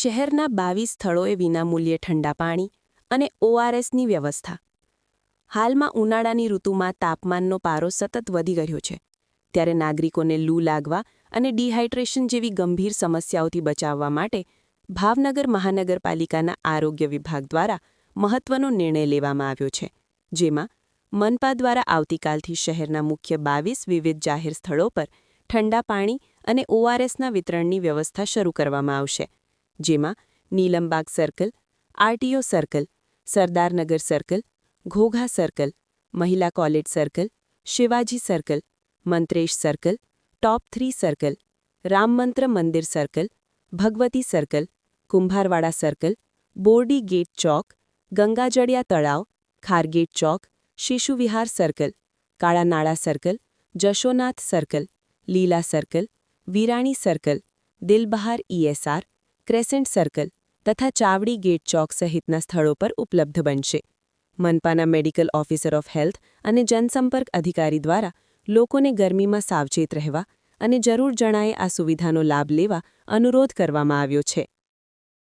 શહેરના 22 સ્થળોએ વિનામૂલ્યે ઠંડા પાણી અને ઓઆરએસની વ્યવસ્થા. હાલમાં ઉનાળાની ઋતુમાં તાપમાનનો પારો સતત વધી રહ્યો છે, ત્યારે નાગરિકોને લૂ લાગવા અને ડિહાઇડ્રેશન જેવી ગંભીર સમસ્યાઓથી બચાવવા માટે ભાવનગર મહાનગરપાલિકાના આરોગ્ય વિભાગ દ્વારા મહત્વનો નિર્ણય લેવામાં આવ્યો છે, જેમાં મનપા દ્વારા આવતીકાલથી શહેરના મુખ્ય 22 વિવિધ જાહેર સ્થળો પર ઠંડા પાણી અને ઓઆરએસના વિતરણની વ્યવસ્થા શરૂ કરવામાં આવશે, જેમાં Nilambaug circle, RTO circle, Sardarnagar circle, Ghogha circle, મહિલા college circle, Shivaji circle, Mantresh circle, top 3 circle, Rammantra મંદિર circle, Bhagwati circle, Kumbharwada circle, Bordi gate ચોક, ગંગાજળિયા તળાવ, ખારગેટ ચોક, Shishuvihar circle, Kalanala circle, Jashonath circle, Leela circle, Virani circle, Dilbahar ESR, crescent circle તથા ચાવડી ગેટ ચોક સહિતના સ્થળો પર ઉપલબ્ધ બનશે. મનપાના મેડિકલ ઓફિસર ઓફ હેલ્થ અને જનસંપર્ક અધિકારી દ્વારા લોકોને ગરમીમાં સાવચેત રહેવા અને જરૂર જણાયે આ સુવિધાનો લાભ લેવા અનુરોધ કરવામાં આવ્યો છે.